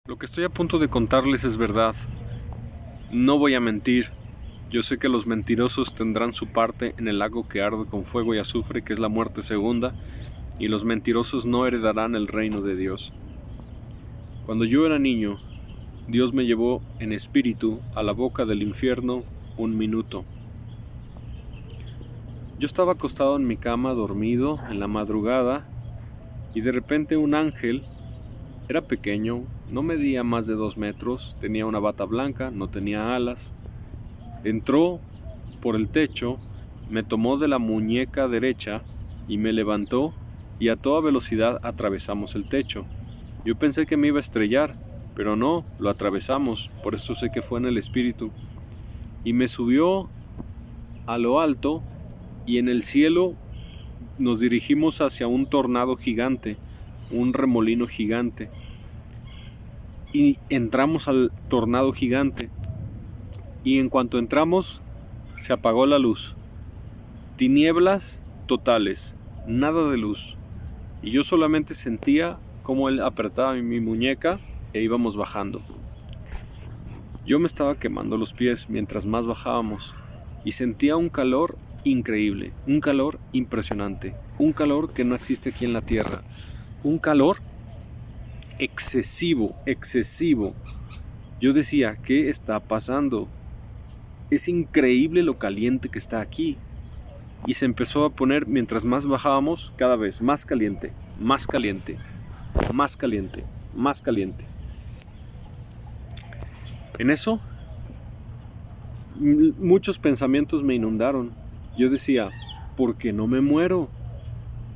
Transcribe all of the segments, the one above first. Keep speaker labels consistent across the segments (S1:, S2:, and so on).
S1: Lo que estoy a punto de contarles es verdad. No voy a mentir. Yo sé que los mentirosos tendrán su parte en el lago que arde con fuego y azufre, que es la muerte segunda, y los mentirosos no heredarán el reino de Dios. Cuando yo era niño, Dios me llevó en espíritu a la boca del infierno un minuto. Yo estaba acostado en mi cama, dormido, en la madrugada, y de repente un ángel. Era pequeño, no medía más de 2 metros, tenía una bata blanca, no tenía alas. Entró por el techo, me tomó de la muñeca derecha y me levantó, y a toda velocidad atravesamos el techo. Yo pensé que me iba a estrellar, pero no, lo atravesamos, por eso sé que fue en el espíritu. Y me subió a lo alto, y en el cielo nos dirigimos hacia un tornado gigante, un remolino gigante. Y entramos al tornado gigante, y en cuanto entramos se apagó la luz. Tinieblas totales, nada de luz, y yo solamente sentía cómo él apretaba mi muñeca e íbamos bajando. Yo me estaba quemando los pies mientras más bajábamos, y sentía un calor increíble, un calor impresionante, un calor que no existe aquí en la tierra, un calor excesivo. Yo decía, ¿qué está pasando? Es increíble lo caliente que está aquí. Y se empezó a poner, mientras más bajábamos, cada vez más caliente, más caliente, más caliente, más caliente. En eso, muchos pensamientos me inundaron. Yo decía, ¿por qué no me muero?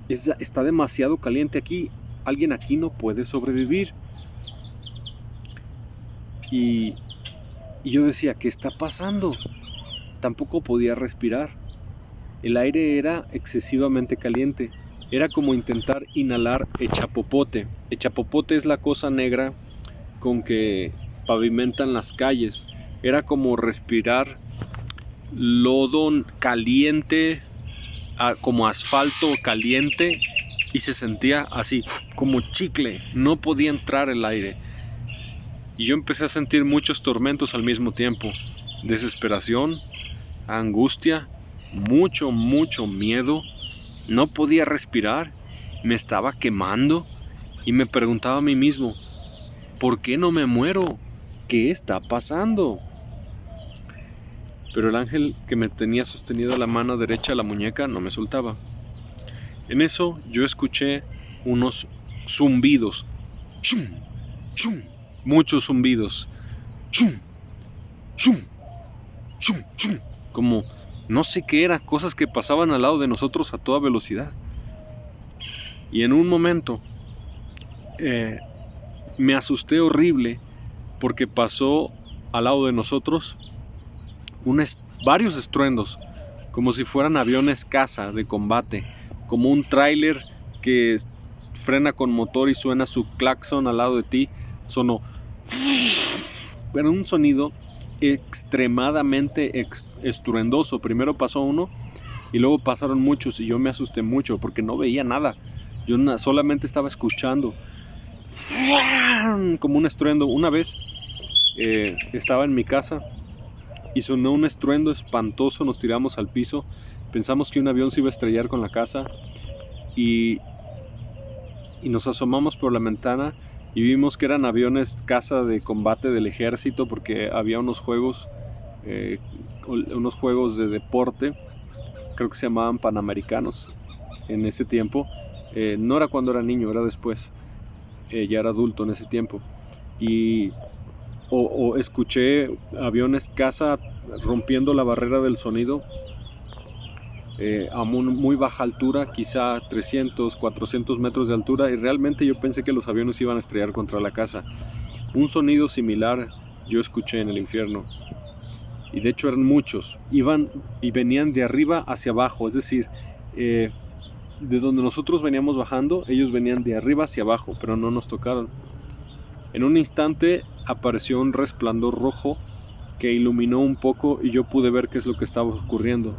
S1: Está demasiado caliente aquí. Alguien aquí no puede sobrevivir. Y yo decía, ¿qué está pasando? Tampoco podía respirar. El aire era excesivamente caliente. Era como intentar inhalar echapopote. Echapopote es la cosa negra con que pavimentan las calles. Era como respirar lodo caliente, como asfalto caliente, y se sentía así, como chicle. No podía entrar el aire. Y yo empecé a sentir muchos tormentos al mismo tiempo. Desesperación, angustia, mucho miedo. No podía respirar, me estaba quemando y me preguntaba a mí mismo, ¿por qué no me muero? ¿Qué está pasando? Pero el ángel que me tenía sostenido la mano derecha a la muñeca no me soltaba. En eso yo escuché unos zumbidos. ¡Chum! ¡Chum! Muchos zumbidos. ¡Chum! ¡Chum! ¡Chum! ¡Chum! Como no sé qué era, cosas que pasaban al lado de nosotros a toda velocidad. Y en un momento me asusté horrible porque pasó al lado de nosotros varios estruendos, como si fueran aviones caza de combate, como un tráiler que frena con motor y suena su claxon al lado de ti. Sonó, pero un sonido extremadamente estruendoso. Primero pasó uno y luego pasaron muchos, y yo me asusté mucho porque no veía nada. Yo solamente estaba escuchando como un estruendo. Una vez estaba en mi casa y sonó un estruendo espantoso. Nos tiramos al piso, pensamos que un avión se iba a estrellar con la casa, y nos asomamos por la ventana y vimos que eran aviones caza de combate del ejército, porque había unos juegos de deporte, creo que se llamaban Panamericanos en ese tiempo. No era cuando era niño, era después, ya era adulto en ese tiempo. Y escuché aviones caza rompiendo la barrera del sonido a muy baja altura, quizá 300, 400 metros de altura, y realmente yo pensé que los aviones iban a estrellar contra la casa. Un sonido similar yo escuché en el infierno, y de hecho eran muchos, iban y venían de arriba hacia abajo, es decir, de donde nosotros veníamos bajando, ellos venían de arriba hacia abajo, pero no nos tocaron. En un instante apareció un resplandor rojo que iluminó un poco, y yo pude ver qué es lo que estaba ocurriendo.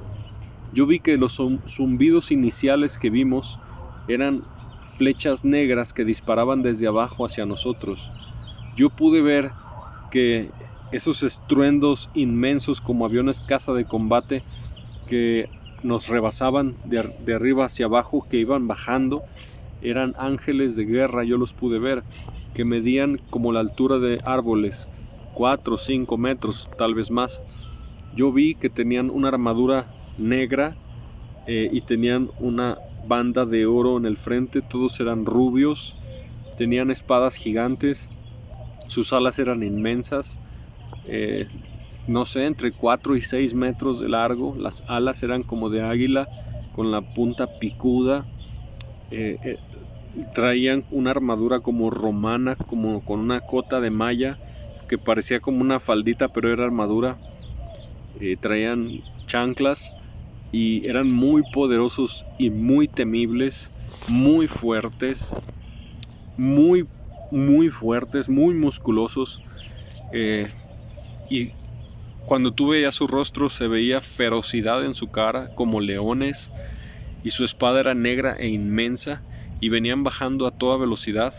S1: Yo vi que los zumbidos iniciales que vimos eran flechas negras que disparaban desde abajo hacia nosotros. yo pude ver que esos estruendos inmensos como aviones caza de combate que nos rebasaban de arriba hacia abajo, que iban bajando, eran ángeles de guerra. Yo los pude ver, que medían como la altura de árboles, 4 o 5 metros, tal vez más. Yo vi que tenían una armadura negra y tenían una banda de oro en el frente. Todos eran rubios, tenían espadas gigantes, sus alas eran inmensas, no sé, entre 4 y 6 metros de largo. Las alas eran como de águila, con la punta picuda. Traían una armadura como romana, como con una cota de malla que parecía como una faldita, pero era armadura. Traían chanclas y eran muy poderosos y muy temibles, muy fuertes, muy fuertes, muy musculosos. Y cuando tú veías su rostro se veía ferocidad en su cara, como leones, y su espada era negra e inmensa, y venían bajando a toda velocidad,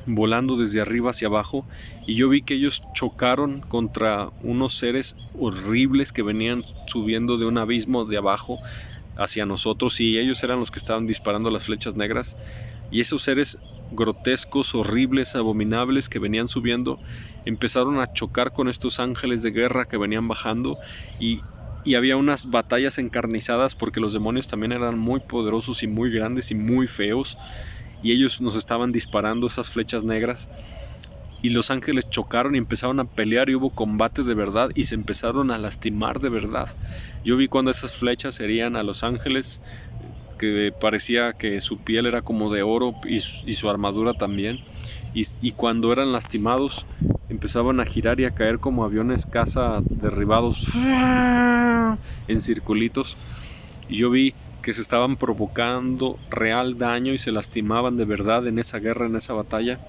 S1: volando desde arriba hacia abajo, y yo vi que ellos chocaron contra unos seres horribles que venían subiendo de un abismo de abajo hacia nosotros, y ellos eran los que estaban disparando las flechas negras. Y esos seres grotescos, horribles, abominables que venían subiendo empezaron a chocar con estos ángeles de guerra que venían bajando, y había unas batallas encarnizadas porque los demonios también eran muy poderosos y muy grandes y muy feos, y ellos nos estaban disparando esas flechas negras, y los ángeles chocaron y empezaron a pelear, y hubo combate de verdad y se empezaron a lastimar de verdad. Yo vi cuando esas flechas herían a los ángeles, que parecía que su piel era como de oro y su armadura también, y cuando eran lastimados empezaban a girar y a caer como aviones caza derribados en circulitos, y yo vi que se estaban provocando real daño y se lastimaban de verdad en esa guerra, en esa batalla.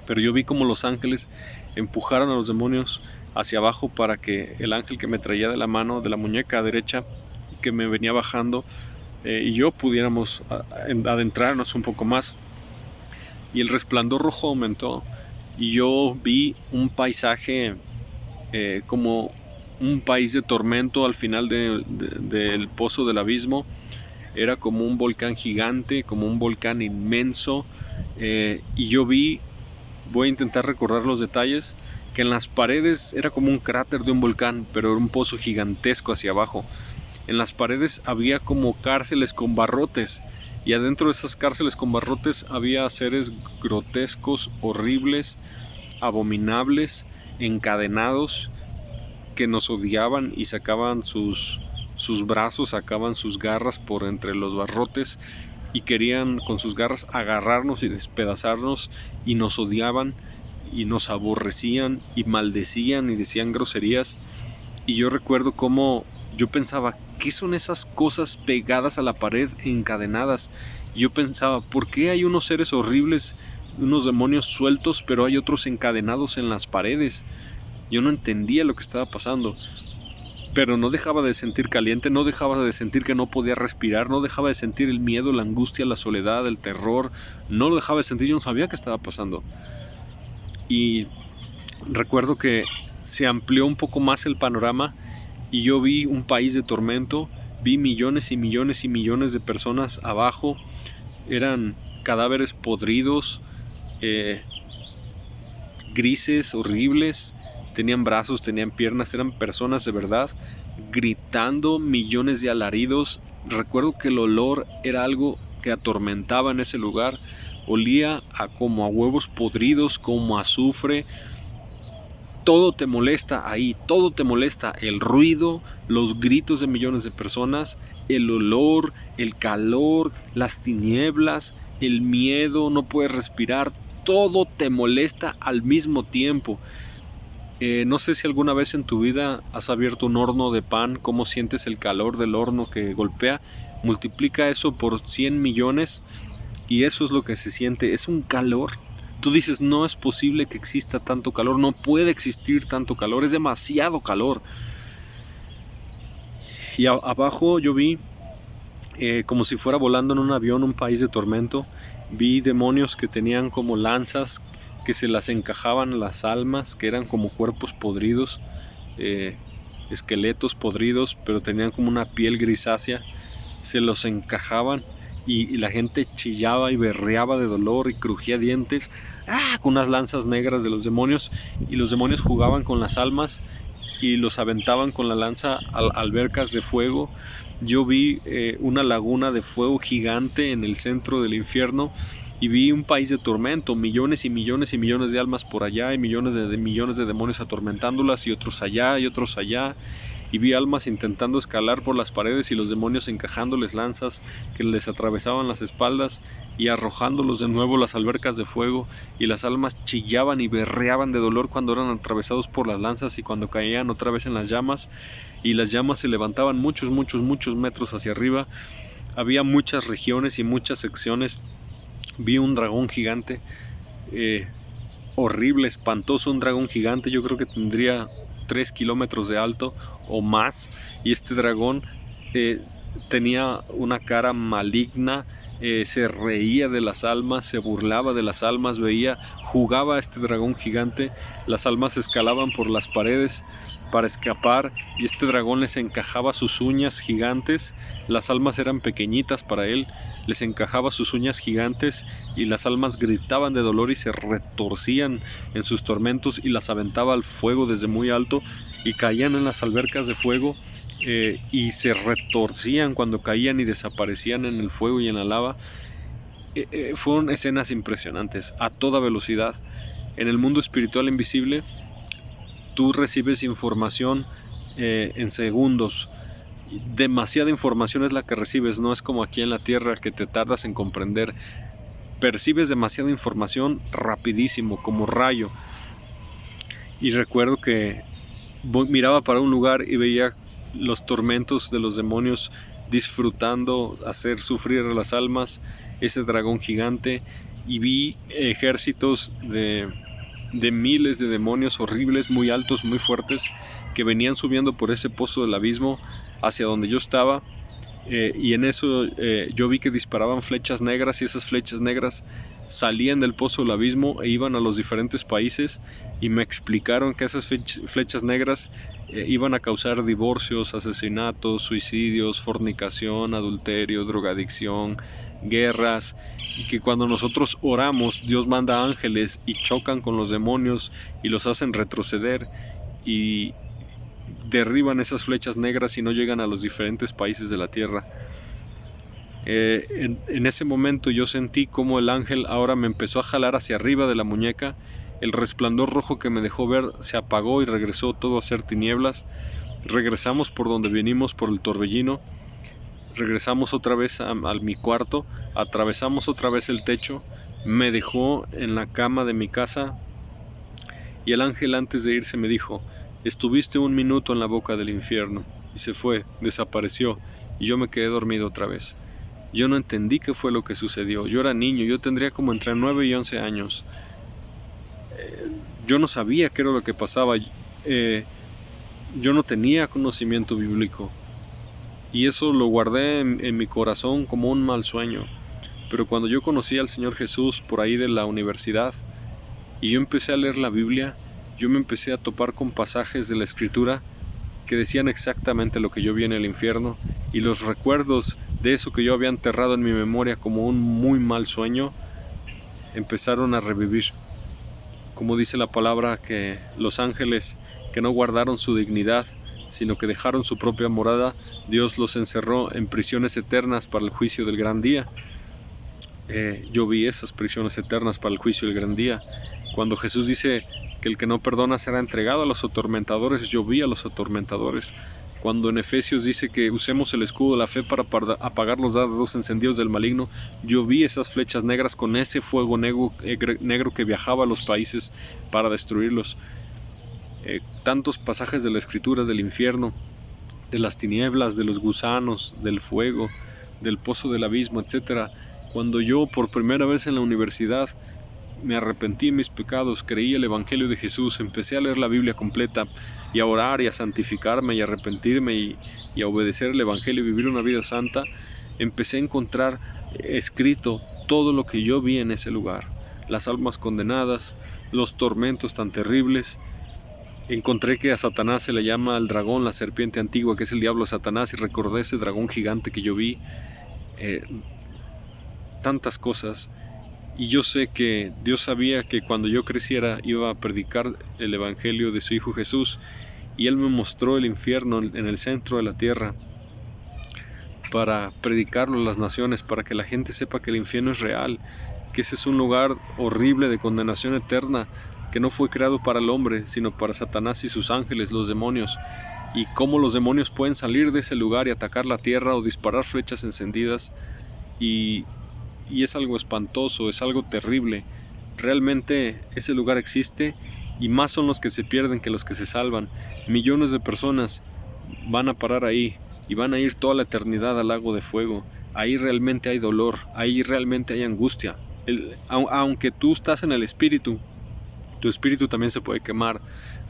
S1: Pero yo vi como los ángeles empujaron a los demonios hacia abajo para que el ángel que me traía de la mano, de la muñeca derecha, que me venía bajando, y yo pudiéramos adentrarnos un poco más. Y el resplandor rojo aumentó, y yo vi un paisaje como un país de tormento al final del pozo del abismo. Era como un volcán gigante, como un volcán inmenso, y yo vi, voy a intentar recordar los detalles, que en las paredes era como un cráter de un volcán, pero era un pozo gigantesco hacia abajo. En las paredes había como cárceles con barrotes, y adentro de esas cárceles con barrotes había seres grotescos, horribles, abominables, encadenados, que nos odiaban y sacaban sus brazos, sacaban sus garras por entre los barrotes y querían con sus garras agarrarnos y despedazarnos, y nos odiaban y nos aborrecían y maldecían y decían groserías. Y yo recuerdo cómo yo pensaba, ¿qué son esas cosas pegadas a la pared, encadenadas? Y yo pensaba, ¿por qué hay unos seres horribles, unos demonios sueltos, pero hay otros encadenados en las paredes? Yo no entendía lo que estaba pasando, pero no dejaba de sentir caliente, no dejaba de sentir que no podía respirar, no dejaba de sentir el miedo, la angustia, la soledad, el terror, no lo dejaba de sentir. Yo no sabía qué estaba pasando. Y recuerdo que se amplió un poco más el panorama, y yo vi un país de tormento, vi millones y millones y millones de personas abajo. Eran cadáveres podridos, grises, horribles, tenían brazos, tenían piernas, eran personas de verdad, gritando, millones de alaridos. Recuerdo que el olor era algo que atormentaba en ese lugar, olía como a huevos podridos, como a azufre. Todo te molesta ahí, todo te molesta, el ruido, los gritos de millones de personas, el olor, el calor, las tinieblas, el miedo, no puedes respirar, todo te molesta al mismo tiempo. No sé si alguna vez en tu vida has abierto un horno de pan, cómo sientes el calor del horno que golpea. Multiplica eso por 100 millones y eso es lo que se siente, es un calor. Tú dices, no es posible que exista tanto calor, no puede existir tanto calor, es demasiado calor. Y abajo yo vi, como si fuera volando en un avión, un país de tormento. Vi demonios que tenían como lanzas que se las encajaban las almas, que eran como cuerpos podridos, esqueletos podridos, pero tenían como una piel grisácea, se los encajaban y la gente chillaba y berreaba de dolor y crujía dientes, con unas lanzas negras de los demonios, y los demonios jugaban con las almas y los aventaban con la lanza a albercas de fuego. Yo vi una laguna de fuego gigante en el centro del infierno, y vi un país de tormento, millones y millones y millones de almas por allá, y millones de demonios atormentándolas, y otros allá y otros allá, y vi almas intentando escalar por las paredes y los demonios encajándoles lanzas que les atravesaban las espaldas y arrojándolos de nuevo las albercas de fuego, y las almas chillaban y berreaban de dolor cuando eran atravesados por las lanzas y cuando caían otra vez en las llamas, y las llamas se levantaban muchos metros hacia arriba. Había muchas regiones y muchas secciones. Vi un dragón gigante, horrible, espantoso, un dragón gigante, yo creo que tendría 3 kilómetros de alto o más, y este dragón tenía una cara maligna, se reía de las almas, se burlaba de las almas, jugaba a este dragón gigante. Las almas escalaban por las paredes para escapar, y este dragón les encajaba sus uñas gigantes. Las almas eran pequeñitas para él, les encajaba sus uñas gigantes, y las almas gritaban de dolor y se retorcían en sus tormentos, y las aventaba al fuego desde muy alto y caían en las albercas de fuego, y se retorcían cuando caían y desaparecían en el fuego y en la lava. Fueron escenas impresionantes a toda velocidad. En el mundo espiritual invisible tú recibes información en segundos. Demasiada información es la que recibes, no es como aquí en la tierra que te tardas en comprender. Percibes demasiada información rapidísimo, como rayo. Y recuerdo que miraba para un lugar y veía los tormentos de los demonios disfrutando hacer sufrir a las almas, ese dragón gigante, y vi ejércitos de miles de demonios horribles, muy altos, muy fuertes, que venían subiendo por ese pozo del abismo hacia donde yo estaba, y en eso yo vi que disparaban flechas negras, y esas flechas negras salían del pozo del abismo e iban a los diferentes países, y me explicaron que esas flechas negras iban a causar divorcios, asesinatos, suicidios, fornicación, adulterio, drogadicción, guerras, y que cuando nosotros oramos, Dios manda ángeles y chocan con los demonios y los hacen retroceder y derriban esas flechas negras y no llegan a los diferentes países de la tierra. En ese momento yo sentí como el ángel ahora me empezó a jalar hacia arriba de la muñeca. El resplandor rojo que me dejó ver se apagó y regresó todo a ser tinieblas. Regresamos por donde venimos, por el torbellino. Regresamos otra vez a mi cuarto, atravesamos otra vez el techo, me dejó en la cama de mi casa, y el ángel antes de irse me dijo: estuviste 1 minuto en la boca del infierno, y se fue, desapareció, y yo me quedé dormido otra vez. Yo no entendí qué fue lo que sucedió. Yo era niño, yo tendría como entre 9 y 11 años. Yo no sabía qué era lo que pasaba. Yo no tenía conocimiento bíblico, y eso lo guardé en mi corazón como un mal sueño. Pero cuando yo conocí al Señor Jesús por ahí de la universidad, y yo empecé a leer la Biblia, yo me empecé a topar con pasajes de la Escritura que decían exactamente lo que yo vi en el infierno, y los recuerdos de eso que yo había enterrado en mi memoria como un muy mal sueño empezaron a revivir. Como dice la palabra, que los ángeles que no guardaron su dignidad, sino que dejaron su propia morada, Dios los encerró en prisiones eternas para el juicio del gran día. Yo vi esas prisiones eternas para el juicio del gran día. Cuando Jesús dice que el que no perdona será entregado a los atormentadores, yo vi a los atormentadores. Cuando en Efesios dice que usemos el escudo de la fe para apagar los dardos encendidos del maligno, yo vi esas flechas negras con ese fuego negro que viajaba a los países para destruirlos. Tantos pasajes de la Escritura, del infierno, de las tinieblas, de los gusanos, del fuego, del pozo del abismo, etc. Cuando yo por primera vez en la universidad me arrepentí de mis pecados, creí el Evangelio de Jesús, empecé a leer la Biblia completa y a orar y a santificarme y a arrepentirme y a obedecer el Evangelio y vivir una vida santa, empecé a encontrar escrito todo lo que yo vi en ese lugar: las almas condenadas, los tormentos tan terribles. Encontré que a Satanás se le llama el dragón, la serpiente antigua, que es el diablo Satanás, y recordé ese dragón gigante que yo vi. Tantas cosas. Y yo sé que Dios sabía que cuando yo creciera iba a predicar el evangelio de su Hijo Jesús, y Él me mostró el infierno en el centro de la tierra para predicarlo a las naciones, para que la gente sepa que el infierno es real, que ese es un lugar horrible de condenación eterna, que no fue creado para el hombre, sino para Satanás y sus ángeles, los demonios, y cómo los demonios pueden salir de ese lugar y atacar la tierra o disparar flechas encendidas, y es algo espantoso, es algo terrible. Realmente ese lugar existe, y más son los que se pierden que los que se salvan. Millones de personas van a parar ahí y van a ir toda la eternidad al lago de fuego. Ahí realmente hay dolor, ahí realmente hay angustia. Aunque tú estás en el espíritu, tu espíritu también se puede quemar,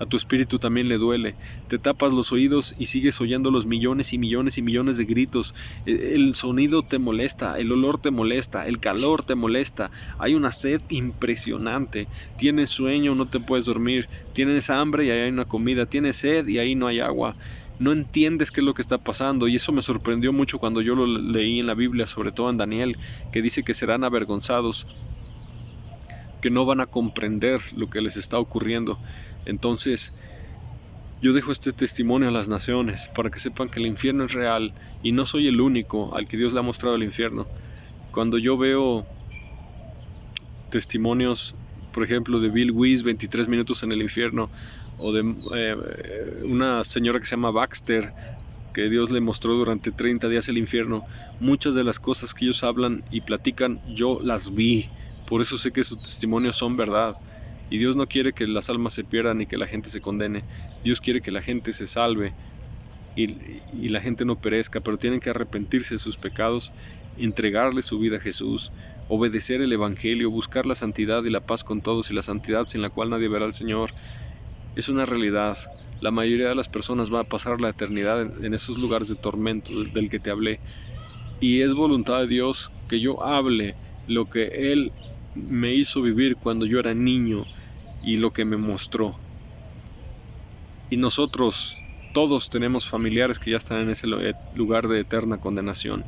S1: a tu espíritu también le duele. Te tapas los oídos y sigues oyendo los millones y millones y millones de gritos. El sonido te molesta, el olor te molesta, el calor te molesta. Hay una sed impresionante. Tienes sueño, no te puedes dormir. Tienes hambre y ahí hay una comida. Tienes sed y ahí no hay agua. No entiendes qué es lo que está pasando, y eso me sorprendió mucho cuando yo lo leí en la Biblia, sobre todo en Daniel, que dice que serán avergonzados, que no van a comprender lo que les está ocurriendo. Entonces yo dejo este testimonio a las naciones para que sepan que el infierno es real, y no soy el único al que Dios le ha mostrado el infierno. Cuando yo veo testimonios, por ejemplo, de Bill Wiese, 23 minutos en el infierno, o de una señora que se llama Baxter, que Dios le mostró durante 30 días el infierno, muchas de las cosas que ellos hablan y platican, yo las vi. Por eso sé que sus testimonios son verdad. Y Dios no quiere que las almas se pierdan ni que la gente se condene. Dios quiere que la gente se salve y la gente no perezca, pero tienen que arrepentirse de sus pecados, entregarle su vida a Jesús, obedecer el evangelio, buscar la santidad y la paz con todos, y la santidad sin la cual nadie verá al Señor. Es una realidad. La mayoría de las personas va a pasar la eternidad en esos lugares de tormento del que te hablé, y es voluntad de Dios que yo hable lo que Él me hizo vivir cuando yo era niño y lo que me mostró. Y nosotros todos tenemos familiares que ya están en ese lugar de eterna condenación,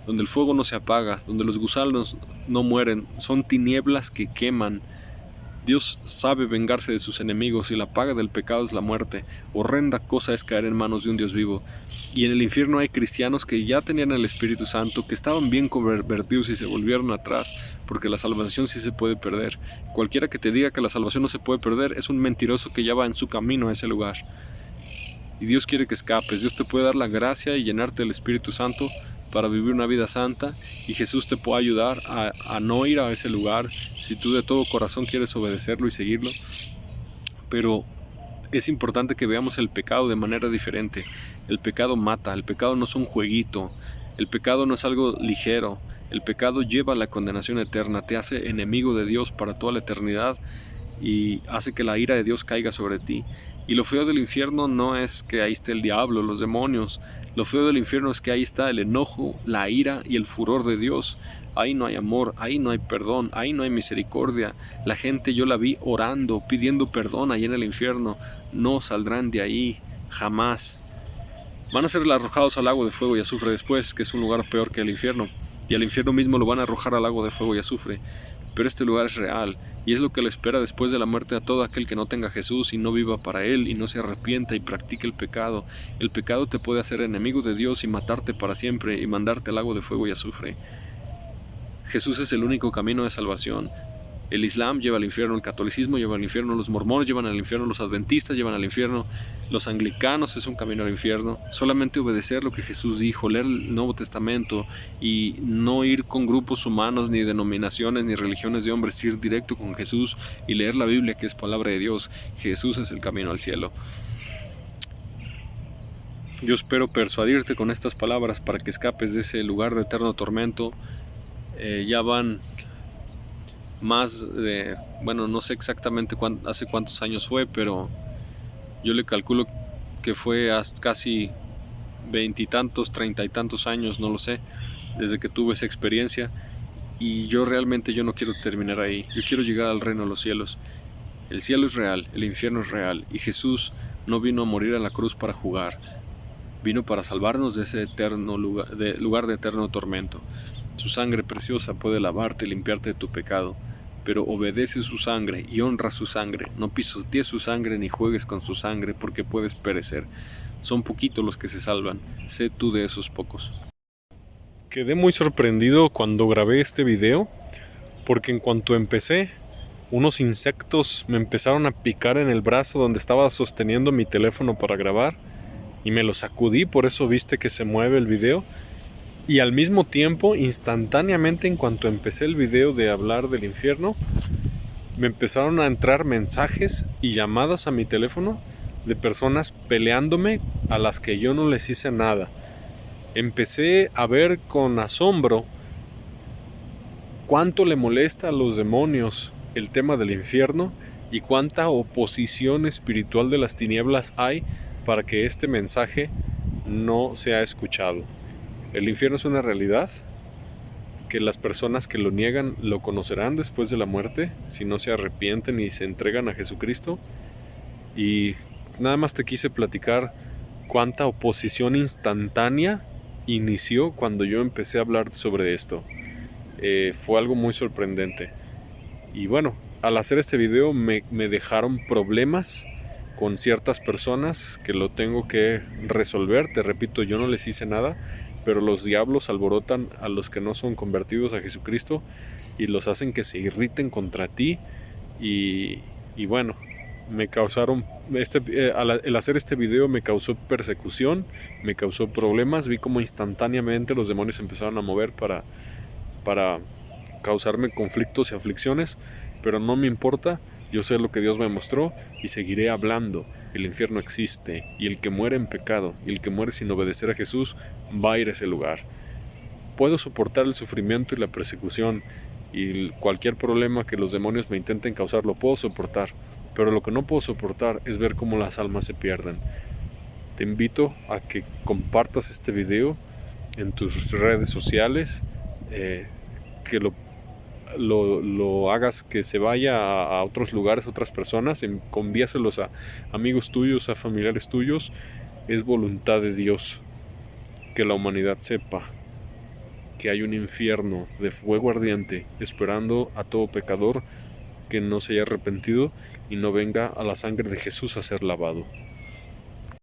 S1: donde el fuego no se apaga, donde los gusanos no mueren, son tinieblas que queman. Dios sabe vengarse de sus enemigos, y la paga del pecado es la muerte. Horrenda cosa es caer en manos de un Dios vivo. Y en el infierno hay cristianos que ya tenían el Espíritu Santo, que estaban bien convertidos y se volvieron atrás, porque la salvación sí se puede perder. Cualquiera que te diga que la salvación no se puede perder es un mentiroso que ya va en su camino a ese lugar. Y Dios quiere que escapes. Dios te puede dar la gracia y llenarte del Espíritu Santo para vivir una vida santa, y Jesús te puede ayudar a no ir a ese lugar si tú de todo corazón quieres obedecerlo y seguirlo. Pero es importante que veamos el pecado de manera diferente. El pecado mata, el pecado no es un jueguito, el pecado no es algo ligero. El pecado lleva a la condenación eterna, te hace enemigo de Dios para toda la eternidad y hace que la ira de Dios caiga sobre ti. Y lo feo del infierno no es que ahí esté el diablo, los demonios. Lo feo del infierno es que ahí está el enojo, la ira y el furor de Dios. Ahí no hay amor, ahí no hay perdón, ahí no hay misericordia. La gente yo la vi orando, pidiendo perdón ahí en el infierno. No saldrán de ahí, jamás. Van a ser arrojados al lago de fuego y azufre después, que es un lugar peor que el infierno. Y al infierno mismo lo van a arrojar al lago de fuego y azufre. Pero este lugar es real, y es lo que le espera después de la muerte a todo aquel que no tenga a Jesús y no viva para Él y no se arrepienta y practique el pecado. El pecado te puede hacer enemigo de Dios y matarte para siempre y mandarte al lago de fuego y azufre. Jesús es el único camino de salvación. El Islam lleva al infierno, el catolicismo lleva al infierno, los mormones llevan al infierno, los adventistas llevan al infierno, los anglicanos es un camino al infierno. Solamente obedecer lo que Jesús dijo, leer el Nuevo Testamento y no ir con grupos humanos, ni denominaciones, ni religiones de hombres, ir directo con Jesús y leer la Biblia, que es palabra de Dios. Jesús es el camino al cielo. Yo espero persuadirte con estas palabras para que escapes de ese lugar de eterno tormento. Ya van más de, bueno, no sé exactamente hace cuántos años fue, pero yo le calculo que fue hasta casi 20 y tantos, 30 y tantos años, no lo sé, desde que tuve esa experiencia. Y yo realmente no quiero terminar ahí. Yo quiero llegar al reino de los cielos. El cielo es real, el infierno es real, y Jesús no vino a morir a la cruz para jugar. Vino para salvarnos de ese lugar de eterno tormento. Su sangre preciosa puede lavarte y limpiarte de tu pecado, pero obedece su sangre y honra su sangre. No pisotees su sangre ni juegues con su sangre, porque puedes perecer. Son poquitos los que se salvan. Sé tú de esos pocos. Quedé muy sorprendido cuando grabé este video, porque en cuanto empecé, unos insectos me empezaron a picar en el brazo donde estaba sosteniendo mi teléfono para grabar, y me lo sacudí, por eso viste que se mueve el video. Y al mismo tiempo, instantáneamente, en cuanto empecé el video de hablar del infierno, me empezaron a entrar mensajes y llamadas a mi teléfono de personas peleándome a las que yo no les hice nada. Empecé a ver con asombro cuánto le molesta a los demonios el tema del infierno y cuánta oposición espiritual de las tinieblas hay para que este mensaje no sea escuchado. El infierno es una realidad que las personas que lo niegan lo conocerán después de la muerte, si no se arrepienten y se entregan a Jesucristo. Y nada más te quise platicar cuánta oposición instantánea inició cuando yo empecé a hablar sobre esto. Fue algo muy sorprendente. Y bueno, al hacer este video me dejaron problemas con ciertas personas que lo tengo que resolver. Te repito, yo no les hice nada, pero los diablos alborotan a los que no son convertidos a Jesucristo y los hacen que se irriten contra ti. Y bueno, me causaron el hacer este video me causó persecución, me causó problemas. Vi como instantáneamente los demonios empezaron a mover para causarme conflictos y aflicciones, pero no me importa. Yo sé lo que Dios me mostró y seguiré hablando. El infierno existe, y el que muere en pecado y el que muere sin obedecer a Jesús va a ir a ese lugar. Puedo soportar el sufrimiento y la persecución y cualquier problema que los demonios me intenten causar, lo puedo soportar, pero lo que no puedo soportar es ver cómo las almas se pierden. Te invito a que compartas este video en tus redes sociales, que lo hagas que se vaya a otros lugares, a otras personas, envíaselos a amigos tuyos, a familiares tuyos. Es voluntad de Dios que la humanidad sepa que hay un infierno de fuego ardiente esperando a todo pecador que no se haya arrepentido y no venga a la sangre de Jesús a ser lavado.